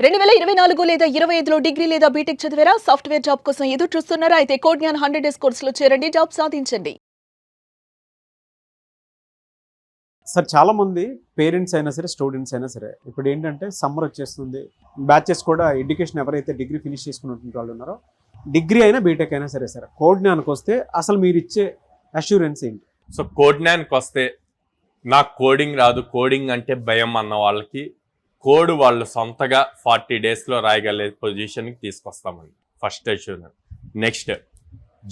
2024 లేదా 25లో డిగ్రీ లేదా బీటెక్ చదివారా? సాఫ్ట్‌వేర్ జాబ్ కోసం ఎదురు చూస్తున్నారా? అయితే కోడ్ జ్ఞాన్ 100 డేస్ కోర్సులో చేరండి, జాబ్ సాధించండి. సార్ చాలామంది పేరెంట్స్ అయినా సరే, స్టూడెంట్స్ అయినా సరే, ఇప్పుడు ఏంటంటే సమ్మర్ వచ్చేస్తుంది. బ్యాచెస్ కూడా ఎడ్యుకేషన్ ఎవరైతే డిగ్రీ ఫినిష్ చేసుకున్నటువంటి వాళ్ళు ఉన్నారో, డిగ్రీ అయినా బీటెక్ అయినా సరే సార్, కోడ్ జ్ఞాన్కి వస్తే అసలు మీరు ఇచ్చే అష్యూరెన్స్ ఏంటి? సో కోడ్ జ్ఞాన్కి వస్తే నాకు కోడింగ్ రాదు, కోడింగ్ అంటే భయం అన్న వాళ్ళకి కోడ్ వాళ్ళు సొంతగా 40 డేస్లో రాయగలిగే పొజిషన్కి తీసుకొస్తామండి. First assurance. నెక్స్ట్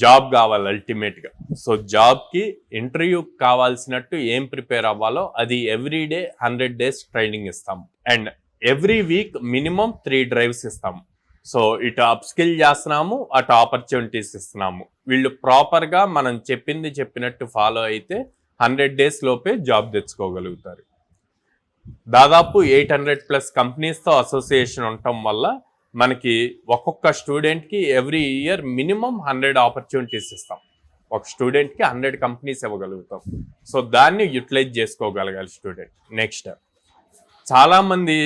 జాబ్ కావాలి అల్టిమేట్గా. సో జాబ్కి ఇంటర్వ్యూకి కావాల్సినట్టు ఏం ప్రిపేర్ అవ్వాలో అది ఎవ్రీడే 100 డేస్ ట్రైనింగ్ ఇస్తాము. And every week minimum 3 drives ఇస్తాము. సో ఇటు అప్ స్కిల్ చేస్తున్నాము, అటు ఆపర్చునిటీస్ ఇస్తున్నాము. వీళ్ళు ప్రాపర్గా మనం చెప్పినట్టు ఫాలో అయితే 100 డేస్ లోపే జాబ్ తెచ్చుకోగలుగుతారు. దాదాపు 800+ కంపెనీస్తో అసోసియేషన్ ఉండటం వల్ల మనకి ఒక్కొక్క స్టూడెంట్కి ఎవ్రీ ఇయర్ మినిమం 100 ఆపర్చునిటీస్ ఇస్తాం. ఒక స్టూడెంట్కి 100 కంపెనీస్ ఇవ్వగలుగుతాం. సో దాన్ని యూటిలైజ్ చేసుకోగలగాలి స్టూడెంట్. నెక్స్ట్ చాలామంది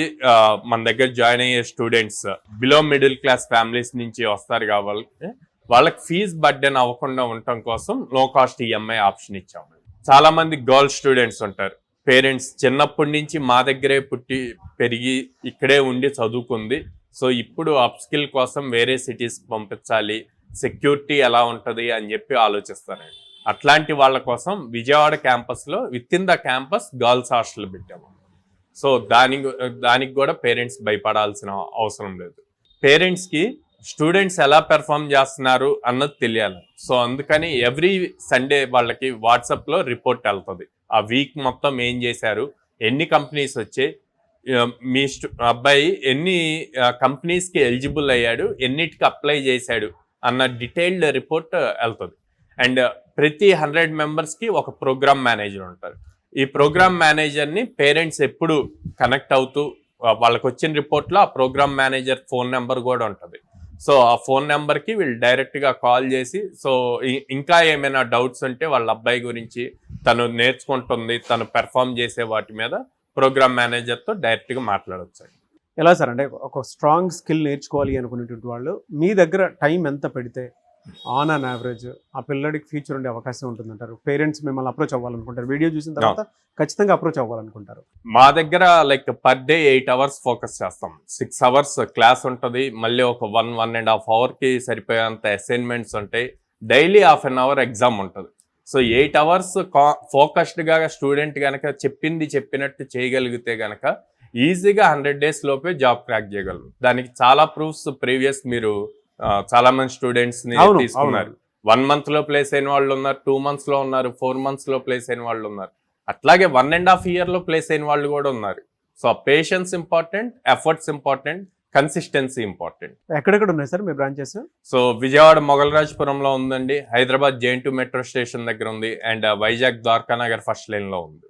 మన దగ్గర జాయిన్ అయ్యే students below middle class families నుంచి వస్తారు కాబట్టి వాళ్ళకి ఫీజ్ బర్డెన్ అవ్వకుండా ఉండటం కోసం లో కాస్ట్ ఈఎంఐ ఆప్షన్ ఇచ్చాము. చాలామంది గర్ల్ స్టూడెంట్స్ ఉంటారు. పేరెంట్స్ చిన్నప్పటి నుంచి మా దగ్గరే పుట్టి పెరిగి ఇక్కడే ఉండి చదువుకుంది. సో ఇప్పుడు అప్ స్కిల్ కోసం వేరే సిటీస్కి పంపించాలి, సెక్యూరిటీ ఎలా ఉంటుంది అని చెప్పి ఆలోచిస్తారండి. అట్లాంటి వాళ్ళ కోసం విజయవాడ క్యాంపస్లో with in the campus girls hostel పెట్టాము. సో దానికి కూడా పేరెంట్స్ భయపడాల్సిన అవసరం లేదు. పేరెంట్స్కి స్టూడెంట్స్ ఎలా పెర్ఫామ్ చేస్తున్నారు అన్నది తెలియాలి. సో అందుకని ఎవ్రీ సండే వాళ్ళకి వాట్సాప్లో రిపోర్ట్ వెళ్తుంది. ఆ వీక్ మొత్తం ఏం చేశారు, ఎన్ని కంపెనీస్ వచ్చాయి, మీ అబ్బాయి ఎన్ని కంపెనీస్కి ఎలిజిబుల్ అయ్యాడు, ఎన్నిటికి అప్లై చేశాడు అన్న డీటెయిల్డ్ రిపోర్ట్ వెళ్తుంది. అండ్ ప్రతి 100 మెంబర్స్కి ఒక ప్రోగ్రామ్ మేనేజర్ ఉంటారు. ఈ ప్రోగ్రామ్ మేనేజర్ని పేరెంట్స్ ఎప్పుడు కనెక్ట్ అవుతూ వాళ్ళకి వచ్చిన రిపోర్ట్లో ఆ ప్రోగ్రామ్ మేనేజర్ ఫోన్ నెంబర్ కూడా ఉంటుంది. సో ఆ ఫోన్ నెంబర్కి వీళ్ళు డైరెక్ట్గా కాల్ చేసి సో ఇంకా ఏమైనా డౌట్స్ ఉంటే వాళ్ళ అబ్బాయి గురించి, తను నేర్చుకుంటుంది, తను పెర్ఫామ్ చేసే వాటి మీద ప్రోగ్రామ్ మేనేజర్తో డైరెక్ట్గా మాట్లాడవచ్చు. ఎలా సార్ అంటే ఒక స్ట్రాంగ్ స్కిల్ నేర్చుకోవాలి అనుకునేటువంటి వాళ్ళు మీ దగ్గర టైం ఎంత పెడితే ఆన్ అన్ యావరేజ్ ఆ పిల్లడికి ఫ్యూచర్ ఉండే అవకాశం ఉంటుందంటారు? పేరెంట్స్ మిమ్మల్ని అప్రోచ్ అవ్వాలనుకుంటారు, వీడియో చూసిన తర్వాత ఖచ్చితంగా అప్రోచ్ అవ్వాలనుకుంటారు. మా దగ్గర like per day 8 hours focus చేస్తాం. 6 అవర్స్ క్లాస్ ఉంటుంది, మళ్ళీ ఒక 1.5 అవర్కి సరిపోయేంత అసైన్మెంట్స్ ఉంటాయి, daily half an hour exam ఉంటుంది. సో 8 అవర్స్ ఫోకస్డ్గా స్టూడెంట్ కనుక చెప్పినట్టు చేయగలిగితే కనుక ఈజీగా 100 డేస్ లోపే జాబ్ క్రాక్ చేయగలరు. దానికి చాలా ప్రూఫ్స్ ప్రీవియస్ మీరు చాలా మంది స్టూడెంట్స్ ని తీసుకున్నారు. 1 month లో ప్లేస్ అయిన వాళ్ళు ఉన్నారు, 2 months లో ఉన్నారు, 4 months లో ప్లేస్ అయిన వాళ్ళు ఉన్నారు, అట్లాగే 1.5 year లో ప్లేస్ అయిన వాళ్ళు కూడా ఉన్నారు. So patience important, efforts important, consistency important. ఎక్కడెక్కడ ఉన్నాయి సార్ మీ బ్రాంచెస్? సో విజయవాడ మొగల్రాజపురంలో ఉందండి, హైదరాబాద్ JN2 మెట్రో స్టేషన్ దగ్గర ఉంది, and Vizag Dwarakanagar first line లో ఉంది.